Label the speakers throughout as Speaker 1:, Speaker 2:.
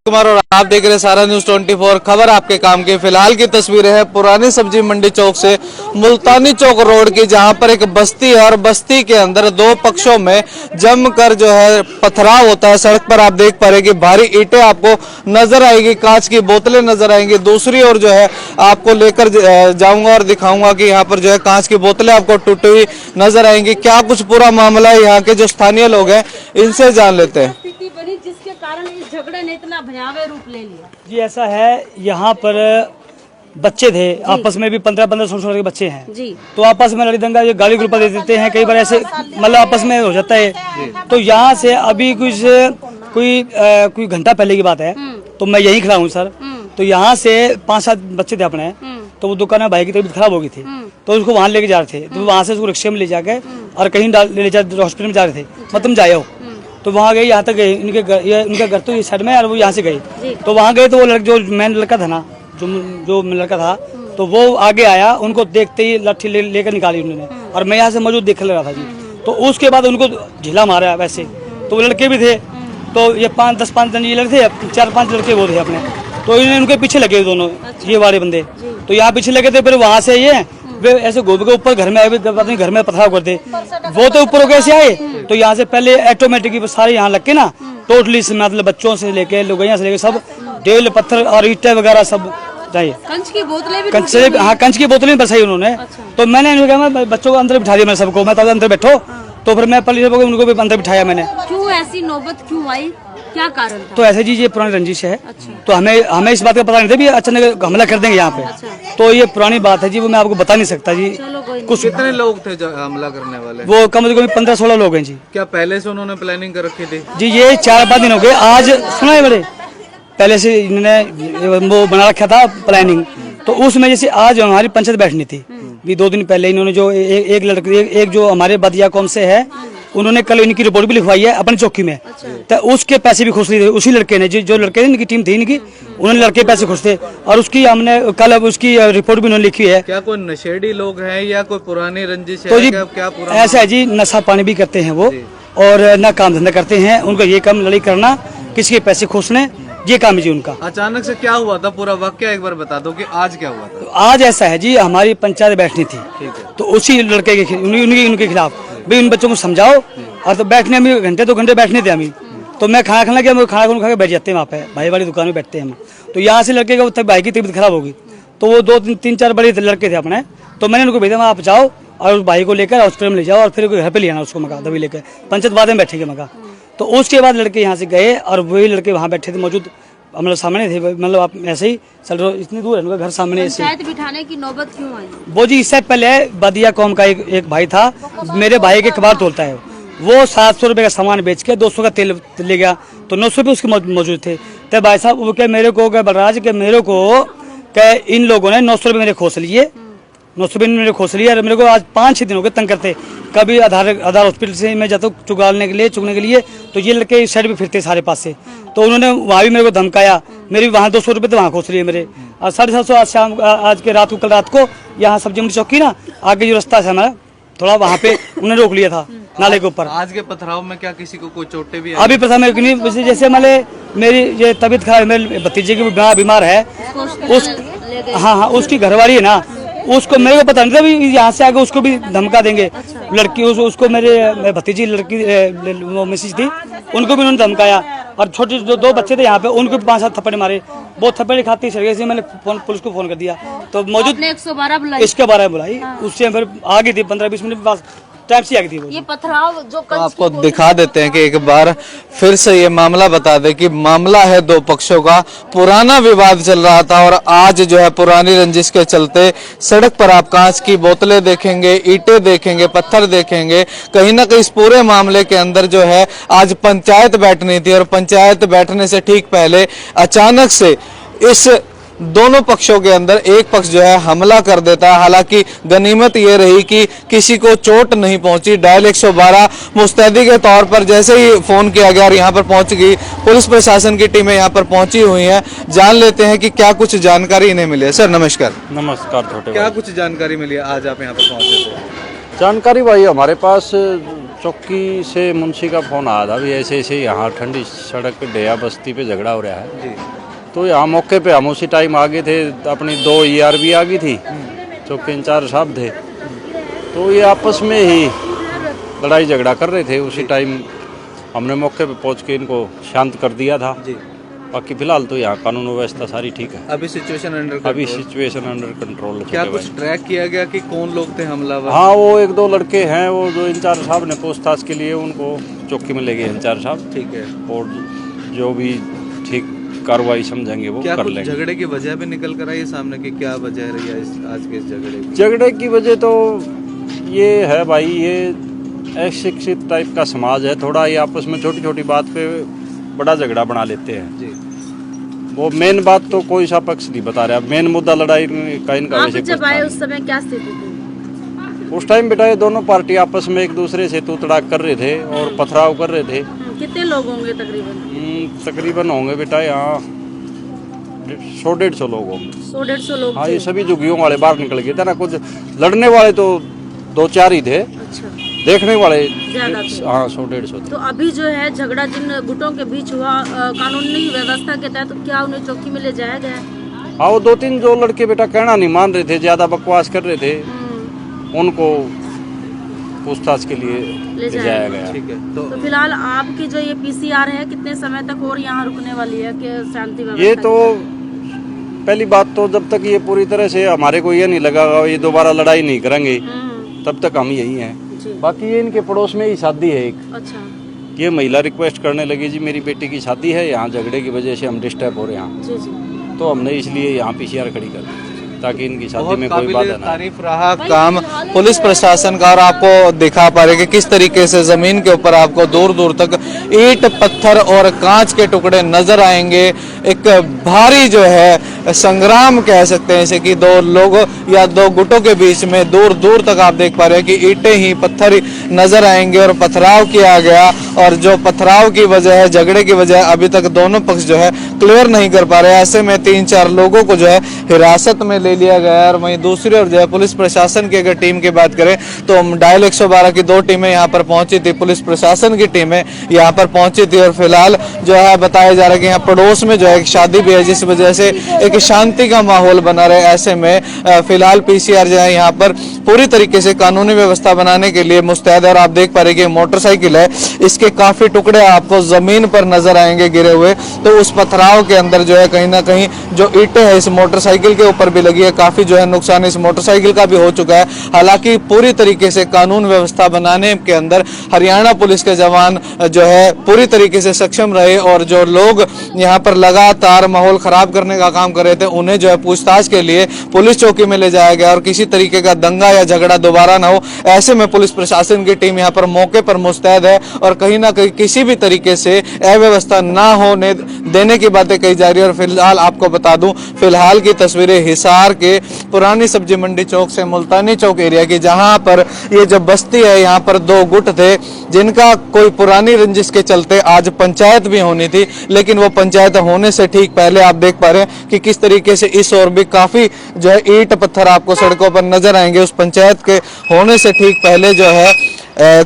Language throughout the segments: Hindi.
Speaker 1: कुमार और आप देख रहे हैं सारा न्यूज 24 खबर आपके काम की। फिलहाल की तस्वीरें है पुरानी सब्जी मंडी चौक से मुल्तानी चौक रोड की, जहां पर एक बस्ती है और बस्ती के अंदर दो पक्षों में जमकर जो है पथराव होता है। सड़क पर आप देख पा रहे कि भारी ईंटें आपको नजर आएगी, कांच की बोतलें नजर आएंगी। दूसरी ओर जो है आपको लेकर जाऊंगा और दिखाऊंगा कि यहाँ पर जो है कांच की बोतलें आपको टूटी हुई नजर आएंगी। क्या कुछ पूरा मामला है यहाँ के जो स्थानीय लोग हैं इनसे जान लेते हैं।
Speaker 2: जिसके कारण इस झगड़े ने इतना भयावह रूप ले लिया।
Speaker 3: जी ऐसा है, यहाँ पर बच्चे थे आपस में भी 15-15 16 के बच्चे हैं जी। तो आपस में लड़ी दंगा ये गाली ग्रुप दे देते हैं, कई बार ऐसे मतलब आपस में हो जाता है। तो यहाँ से अभी कोई घंटा पहले की बात है, तो मैं यहीं खड़ा हूँ सर। तो यहाँ से 5-7 बच्चे थे अपने, तो वो दुकान में भाई की तबीयत खराब हो गई थी, तो उसको वहाँ लेके जा रहे थे। तो वहाँ से उसको रिक्शे में ले जाके और कहीं ले जा हॉस्पिटल में जा रहे थे, मतलब जाए हो। तो वहाँ गए, यहाँ तक गए, उनका घर तो ये साइड में, और वो यहाँ से गए। तो वहाँ गए तो वो जो मेन लड़का था ना, जो लड़का था, तो वो आगे आया, उनको देखते ही लाठी लेकर निकाली उन्होंने, और मैं यहाँ से मौजूद देख रहा था जी। तो उसके बाद उनको झीला मारा वैसे। तो वो लड़के भी थे, तो ये 10-5 जन ये लड़के थे, 4-5 लड़के वो थे अपने। तो इन्हें उनके पीछे लगे दोनों ये वाले बंदे, तो यहाँ पीछे लगे थे। फिर वहाँ से ये वे ऐसे घूम के ऊपर घर में आए, घर में पथराव करते। वो तो ऊपर कैसे आए, तो यहाँ से पहले ऑटोमेटिक सारे यहाँ लग के ना टोटली मतलब बच्चों से लेके लुगाइयां से लेके सब डेल पत्थर और ईंटें वगैरह सब चाहिए।
Speaker 2: कंच की बोतलें भी
Speaker 3: कंच की बोतलें बसाई उन्होंने। तो मैंने कहा बच्चों को अंदर बिठा दिया, मैंने सबको, मैं अंदर बैठो। तो फिर मैं पुलिस उनको भी अंदर बिठाया मैंने।
Speaker 2: क्यों ऐसी नौबत क्यों आई, क्या कारण था?
Speaker 3: तो ऐसे जी ये पुरानी रंजिश है। तो हमें इस बात का पता नहीं था भी अचानक हमला कर देंगे यहाँ पे। तो ये पुरानी बात है जी, वो मैं आपको बता नहीं सकता जी।
Speaker 1: कुछ कितने लोग थे जो हमला करने वाले?
Speaker 3: वो कम से कम 15-16 लोग हैं जी।
Speaker 1: क्या पहले से उन्होंने प्लानिंग कर रखी थी?
Speaker 3: जी ये 4-5 दिन हो गए। आज सुना है बड़े पहले से इन्होंने वो बना रखा था प्लानिंग। तो उसमें जैसे आज हमारी पंचायत बैठनी थी भी 2 दिन पहले, इन्होंने जो एक लड़के एक जो हमारे बदिया कौम से है, उन्होंने कल इनकी रिपोर्ट भी लिखवाई है अपनी चौकी में। तो उसके पैसे भी खुश थे उसी लड़के ने, जो लड़के इनकी टीम थी इनकी, उन्होंने लड़के पैसे खुश थे। और उसकी हमने कल उसकी रिपोर्ट भी उन्होंने लिखी है।
Speaker 1: क्या कोई नशेड़ी लोग हैं या कोई पुरानी रंजिश है?
Speaker 3: तो जी
Speaker 1: क्या पुराना
Speaker 3: ऐसा है जी, नशा पानी भी करते हैं वो, और न काम धंधा करते हैं। उनका ये काम लड़ाई करना, किसी के पैसे खुशने, ये काम है जी उनका।
Speaker 1: अचानक से क्या हुआ था, पूरा वाक्य एक बार बता दो कि आज क्या हुआ था?
Speaker 3: तो आज ऐसा है जी, हमारी पंचायत बैठनी थी, तो उसी लड़के के उनके खिलाफ भाई उन बच्चों को समझाओ। और तो बैठने में घंटे 2 घंटे बैठने थे हमें। तो मैं खाना खाने लगे, खाना खा के बैठ जाते हैं वहाँ पे, भाई वाली दुकान में बैठते हैं हम। तो यहाँ से लड़के का भाई की तबीयत खराब होगी, तो वो 2-3-4 बड़े लड़के थे अपने। तो मैंने उनको भेजा, आप जाओ और उस भाई को लेकर हॉस्पिटल में ले जाओ, और फिर घर पे ले आना उसको, मगा दवाई लेकर पंचायत बाद में बैठेंगे मगा। तो उसके बाद लड़के यहाँ से गए, और वही लड़के वहाँ बैठे थे मौजूद, मतलब सामने थे, मतलब आप ऐसे ही चल रहे, इतनी दूर है उनका घर सामने।
Speaker 2: पंचायत बिठाने की नौबत क्यों आई?
Speaker 3: वो जी इससे पहले बदिया कौम का एक भाई था, मेरे भाई के कबाड़ तोलता है, वो 700 रुपए का सामान बेच के 200 का तेल ले गया, तो 900 रुपये उसके मौजूद थे। तो भाई साहब वो क्या मेरे को क्या बलराज के मेरे को क्या इन लोगों ने 900 रुपये मेरे खोस लिए, 900 रुपये मेरे खोस लिए। और मेरे को आज 5-6 दिन हो गए तंग करते। कभी आधार हॉस्पिटल से मैं जाता हूँ चुगने के लिए, तो ये लड़के इस साइड भी फिरते सारे पास से। तो उन्होंने वहाँ भी मेरे को धमकाया, मेरे भी वहाँ 200 रुपये तो वहाँ खोस लिए मेरे। और 750 आज के रात को, कल रात को यहाँ सब्जी मंडी चौकी ना आगे जो रास्ता है हमारा थोड़ा, वहाँ पे उन्होंने रोक लिया था नाले के ऊपर।
Speaker 1: आज के पथराव में क्या किसी को कोई चोटें भी?
Speaker 3: अभी पता मेरे को नहीं, जैसे मेरी ये तबीयत खराब, मेरे भतीजे की बीमार है, उस हाँ उसकी घरवाली है ना, उसको मेरे को पता नहीं था भी यहाँ से आगे उसको भी धमका देंगे। लड़की उसको मेरे भतीजी लड़की वो मिसेज थी, उनको भी उन्होंने धमकाया। और छोटे जो 2 बच्चे थे यहाँ पे, उनको भी 5-7 थप्पड़ मारे। बहुत थप्पड़ खाती से मैंने पुलिस को फोन कर दिया, तो मौजूद
Speaker 2: 112 बुलाई,
Speaker 3: इसके बारे में बुलाई। उससे फिर आ गई थी 15-20 मिनट बाद टाइम से आ गई थी वो।
Speaker 2: ये पथराव जो
Speaker 1: तो आपको दिखा देते हैं कि एक बार फिर से ये मामला बता दें कि मामला है 2 पक्षों का, पुराना विवाद चल रहा था, और आज जो है पुरानी रंजिश के चलते सड़क पर आप कांच की बोतलें देखेंगे, ईंटें देखेंगे, पत्थर देखेंगे। कहीं ना कहीं इस पूरे मामले के अंदर जो है आज पंचायत बैठनी थी, और पंचायत बैठने से ठीक पहले अचानक से इस दोनों पक्षों के अंदर एक पक्ष जो है हमला कर देता है। हालांकि गनीमत ये रही कि किसी को चोट नहीं पहुंची। डायल 112 मुस्तैदी के तौर पर जैसे ही फोन किया गया और यहाँ पर पहुंच गई, पुलिस प्रशासन की टीमें यहाँ पर पहुंची हुई हैं। जान लेते हैं कि क्या कुछ जानकारी इन्हें मिली है। सर नमस्कार।
Speaker 4: नमस्कार। छोटे
Speaker 1: क्या कुछ जानकारी मिली है, आज आप यहाँ पर पहुंचे थे?
Speaker 4: जानकारी भाई हमारे पास चौकी से मुंशी का फोन आया था, भी ऐसे ऐसे यहाँ ठंडी सड़क डेया बस्ती पे झगड़ा हो रहा है जी। तो यहाँ मौके पे हम उसी टाइम आ गए थे, अपनी 2 ERB आ गई थी, चौकी इंचार्ज साहब थे, तो ये आपस में ही लड़ाई झगड़ा कर रहे थे। उसी टाइम हमने मौके पे पहुँच के इनको शांत कर दिया था जी। बाकी फिलहाल तो यहाँ कानून व्यवस्था सारी ठीक है।
Speaker 1: अभी सिचुएशन अंडर कंट्रोल।
Speaker 4: क्या
Speaker 1: कुछ ट्रैक किया गया कि कौन लोग थे हमलावर?
Speaker 4: हाँ, वो 1-2 लड़के हैं, वो जो इंचार्ज साहब ने पूछताछ के लिए उनको चौकी में ले गए इंचार्ज साहब।
Speaker 1: ठीक है।
Speaker 4: और जो भी ठीक कार्रवाई समझेंगे वो कर लेंगे।
Speaker 1: झगड़े की वजह भी निकल कर आई सामने की, क्या वजह रही है आज के इस
Speaker 4: झगड़े की वजह तो ये है भाई, ये अशिक्षित टाइप का समाज है थोड़ा, ये आपस में छोटी छोटी बात पे बड़ा झगड़ा बना लेते हैं जी। वो मेन बात तो कोई सा पक्ष नहीं बता रहा, मेन मुद्दा लड़ाई का इनका वैसे
Speaker 2: जब आए उस समय क्या स्थिति थी?
Speaker 4: उस टाइम बेटा ये दोनों पार्टी आपस में एक दूसरे से तू तड़ाक कर रहे थे और पथराव कर रहे थे।
Speaker 2: कितने लोग होंगे तकरीबन?
Speaker 4: तकरीबन होंगे बेटा यहाँ 100-150 लोग होंगे।
Speaker 2: 100-150 लोग?
Speaker 4: हाँ, ये सभी जुगियों वाले बाहर निकल गए थे ना, कुछ लड़ने वाले तो 2-4 ही थे।
Speaker 2: अच्छा।
Speaker 4: देखने वाले
Speaker 2: ज्यादा थे?
Speaker 4: हाँ, 100-150 थे।
Speaker 2: तो अभी जो है झगड़ा जिन गुटों के बीच हुआ, कानूनी व्यवस्था के तहत तो क्या उन्हें चौकी में ले जाया गया?
Speaker 4: हाँ, वो 2-3 जो लड़के बेटा कहना नहीं मान रहे थे, ज्यादा बकवास कर रहे थे, उनको पूछताछ के लिए ले जाया गया।
Speaker 1: ठीक है। तो
Speaker 2: फिलहाल आपकी जो ये PCR है कितने समय तक और यहाँ रुकने वाली है कि शांति व्यवस्था?
Speaker 4: ये तो पहली बात तो जब तक ये पूरी तरह से हमारे को ये नहीं लगा ये दोबारा लड़ाई नहीं करेंगे तब तक हम यही हैं। बाकी ये इनके पड़ोस में ही शादी है एक।
Speaker 2: अच्छा।
Speaker 4: ये महिला रिक्वेस्ट करने लगी जी मेरी बेटी की शादी है, यहाँ झगड़े की वजह से हम डिस्टर्ब हो रहे हैं, तो हमने इसलिए यहाँ PCR खड़ी कर दी ताकि इनकी शादी में कोई बाधा ना।
Speaker 1: तारीफ रहा काम पुलिस प्रशासन का, और आपको दिखा पा रहे कि किस तरीके से जमीन के ऊपर आपको दूर दूर तक ईंट, पत्थर और कांच के टुकड़े नजर आएंगे। एक भारी जो है संग्राम कह सकते हैं इसे कि 2 लोगों या 2 गुटों के बीच में दूर दूर तक आप देख पा रहे हैं कि ईंटें ही पत्थर नजर आएंगे और पथराव किया गया। और जो पथराव की वजह है, झगड़े की वजह अभी तक दोनों पक्ष जो है क्लियर नहीं कर पा रहे। ऐसे में 3-4 लोगों को जो है हिरासत में ले लिया गया। और वहीं दूसरी ओर जो है पुलिस प्रशासन की अगर टीम की बात करें तो डायल 112 की 2 टीमें यहाँ पर पहुंची थी, पुलिस प्रशासन की टीमें यहाँ पर पहुंची थी। और फिलहाल जो है बताया जा रहा है कि यहाँ पड़ोस में जो है एक शादी भी है, जिस वजह से एक शांति का माहौल बना रहे। ऐसे में फिलहाल PCR जो है यहाँ पर पूरी तरीके से कानूनी व्यवस्था बनाने के लिए मुस्तैद है। और आप देख पा रहे कि मोटरसाइकिल है, इसके काफी टुकड़े आपको जमीन पर नजर आएंगे गिरे हुए। तो उस पथराव के अंदर जो है कहीं ना कहीं जो ईंटें है इस मोटरसाइकिल के ऊपर भी लगी है, काफी जो है नुकसान इस मोटरसाइकिल का भी हो चुका है। हालांकि पूरी तरीके से कानून व्यवस्था बनाने के अंदर हरियाणा पुलिस के जवान जो है पूरी तरीके से सक्षम रहे। और जो लोग यहाँ पर लगातार माहौल खराब करने का काम कर रहे थे उन्हें जो है पूछताछ के लिए पुलिस चौकी में ले जाया गया और किसी तरीके का दंगा या झगड़ा दोबारा ना हो, ऐसे में पुलिस प्रशासन की टीम यहाँ पर मौके पर मुस्तैद है। और कहीं ना कहीं किसी भी तरीके से अव्यवस्था ना होने देने की बातें कही जा रही है। और फिलहाल आपको बता दूं, फिलहाल की तस्वीरें हिसार के पुरानी सब्जी मंडी चौक से मुल्तानी चौक एरिया की, जहां पर ये जो बस्ती है यहाँ पर 2 गुट थे जिनका कोई पुरानी रंजिश के चलते आज पंचायत भी होनी थी, लेकिन वो पंचायत होने से ठीक पहले आप देख पा रहे हैं कि किस तरीके से इस ओर भी काफी जो है ईंट पत्थर आपको सड़कों पर नजर आएंगे। उस पंचायत के होने से ठीक पहले जो है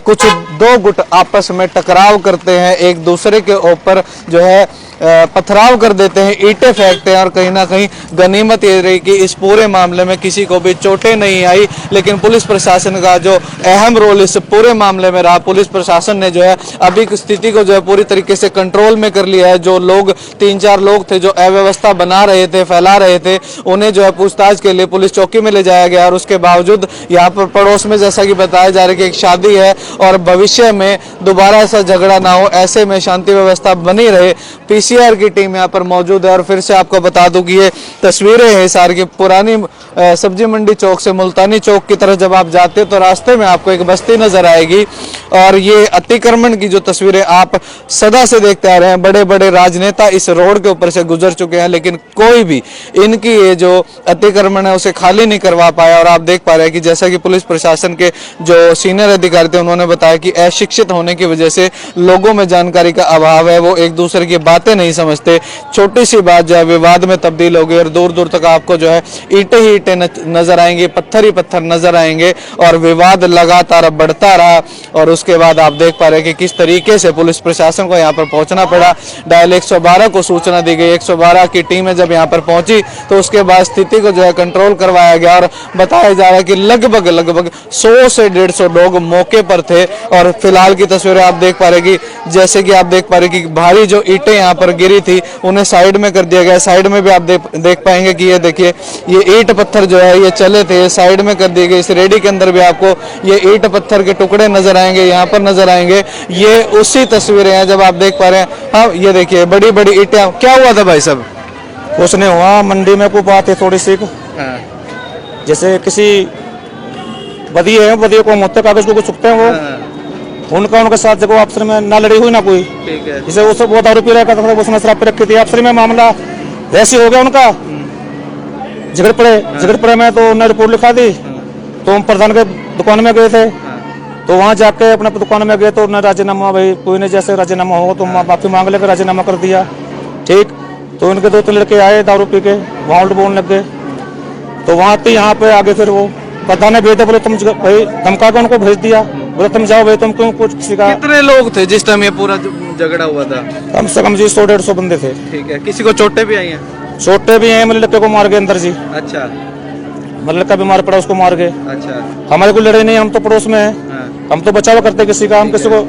Speaker 1: कुछ 2 गुट आपस में टकराव करते हैं, एक दूसरे के ऊपर जो है पथराव कर देते हैं, ईंटें फेंकते हैं। और कहीं ना कहीं गनीमत ये रही कि इस पूरे मामले में किसी को भी चोटें नहीं आई, लेकिन पुलिस प्रशासन का जो अहम रोल इस पूरे मामले में रहा। पुलिस प्रशासन ने जो है अभी स्थिति को जो है पूरी तरीके से कंट्रोल में कर लिया है। जो लोग 3-4 लोग थे जो अव्यवस्था बना रहे थे, फैला रहे थे, उन्हें जो है पूछताछ के लिए पुलिस चौकी में ले जाया गया। और उसके बावजूद यहाँ पर पड़ोस में जैसा कि बताया जा रहा है कि एक शादी है और भविष्य में दोबारा ऐसा झगड़ा ना हो, ऐसे में शांति व्यवस्था बनी रहे। PCR की टीम यहाँ पर मौजूद है। और फिर से आपको बता दूं कि ये तस्वीरें हैं हिसार की पुरानी सब्जी मंडी चौक से मुल्तानी चौक की तरफ जब आप जाते हैं तो रास्ते में आपको एक बस्ती नजर आएगी। और ये अतिक्रमण की जो तस्वीरें आप सदा से देखते आ रहे हैं, बड़े बड़े राजनेता इस रोड के ऊपर से गुजर चुके हैं, लेकिन कोई भी इनकी ये जो अतिक्रमण है उसे खाली नहीं करवा पाया। और आप देख पा रहे हैं कि जैसा कि पुलिस प्रशासन के जो सीनियर अधिकारी थे उन्होंने बताया कि अशिक्षित होने की वजह से लोगों में जानकारी का अभाव है, वो एक दूसरे की बातें नहीं समझते, छोटी सी बात जो है विवाद में तब्दील हो गई और दूर दूर तक आपको जो है ईंटें ही ईंटें नजर आएंगी, पत्थर ही पत्थर नजर आएंगे और विवाद लगातार बढ़ता रहा। और उसके बाद आप देख पा रहे हैं कि किस तरीके से पुलिस प्रशासन को यहाँ पर पहुंचना पड़ा। डायल 112 को सूचना दी गई, 112 की टीमें जब यहाँ पर पहुंची तो उसके बाद स्थिति को जो है कंट्रोल करवाया गया और बताया जा रहा है कि लगभग 100 से 150 लोग मौके पर थे। और फिलहाल की तस्वीरें आप देख पा रहे कि जैसे कि आप देख पा रहे कि भारी जो ईंटें यहाँ पर गिरी थी उन्हें साइड में कर दिया गया। साइड में भी आप देख पाएंगे कि ये देखिए ये ईंट पत्थर जो है ये चले थे, साइड में कर दिए गए। इस रेडी के अंदर भी आपको ये ईंट पत्थर के टुकड़े नजर आएंगे, यहाँ पर नजर आएंगे। ये उसी तस्वीरें हैं जब आप देख पा रहे हैं। हाँ ये देखिए बड़ी बड़ी ईंटें। क्या हुआ था भाई साहब?
Speaker 5: कुछ नहीं हुआ, मंडी में को बात है थोड़ी सी, जैसे किसी बदिये को मुद्दे कागज को चुकते हैं वो उनके साथ जब आपस में ना लड़ी हुई ना कोई, जैसे वो दारू पी रहा था, उसने शराब पे रखी थी, आपस में मामला ऐसे हो गया उनका, झगड़ पड़े में तो उन्होंने रिपोर्ट लिखा दी। तो हम प्रधान के दुकान में गए थे, तो वहाँ जाके अपने दुकान में गए तो उन्होंने राजीनामा, भाई कोई नहीं जैसे राजीनामा हो तो माफी मांग लेकर राजीनामा कर दिया। ठीक, तो उनके 2-3 लड़के आए दारू पी के, वहाँ उल्ट बोलने लग गए। तो वहाँ पे यहाँ पे आगे फिर वो प्रधान ने भेज दिया, बोले तुम भाई धमका के उनको भेज दिया, बोले तुम जाओ भाई, तुम क्यों कुछ सिखा।
Speaker 1: कितने लोग थे जिस टाइम ये पूरा झगड़ा हुआ था?
Speaker 5: कम से कम जी 100-150 बंदे थे।
Speaker 1: ठीक है, किसी को चोटें भी आई हैं?
Speaker 5: छोटे भी हैं, मेरे लड़के को मार गए अंदर जी,
Speaker 1: अच्छा,
Speaker 5: मेरे लड़का बीमार पड़ा उसको मार गए।
Speaker 1: अच्छा,
Speaker 5: हमारे को लड़े नहीं, हम तो पड़ोस में हैं, हम तो बचाव करते किसी का, हम किसी को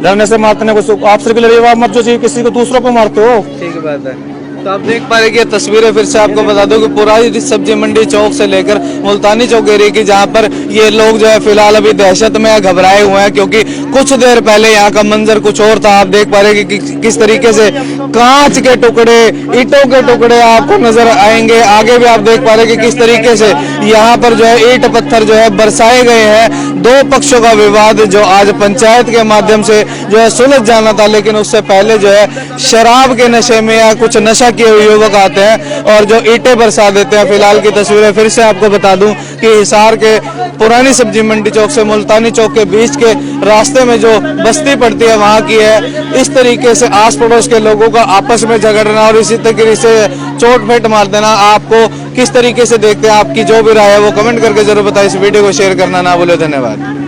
Speaker 5: लड़ने से मारते नहीं, कुछ आपसे की लड़ाई आप मत जो जी किसी को दूसरों को मारते हो।
Speaker 1: ठीक बात है। तो आप देख पा रहे कि ये तस्वीरें फिर से आपको बता दूं कि पुरानी सब्जी मंडी चौक से लेकर मुल्तानी चौक एरिया की, जहां पर ये लोग जो है फिलहाल अभी दहशत में घबराए हुए हैं, क्योंकि कुछ देर पहले यहाँ का मंजर कुछ और था। आप देख पा रहे कि किस तरीके से कांच के टुकड़े, ईंटों के टुकड़े आपको नजर आएंगे। आगे भी आप देख पा रहे कि किस तरीके से यहाँ पर जो है ईंट पत्थर जो है बरसाए गए हैं। दो पक्षों का विवाद जो आज पंचायत के माध्यम से जो है सुलझ जाना था, लेकिन उससे पहले जो है शराब के नशे में या कुछ नशा किए हुए युवक आते हैं और जो ईंटें बरसा देते हैं। फिलहाल की तस्वीरें फिर से आपको बता दूं कि हिसार के पुरानी सब्जी मंडी चौक से मुल्तानी चौक के बीच के रास्ते में जो बस्ती पड़ती है वहां की है। इस तरीके से आस पड़ोस के लोगों का आपस में झगड़ना और इसी तरीके से चोट फेंट मार देना, आपको किस तरीके से देखते हैं? आपकी जो भी राय है वो कमेंट करके जरूर बताएं। इस वीडियो को शेयर करना ना भूलें। धन्यवाद।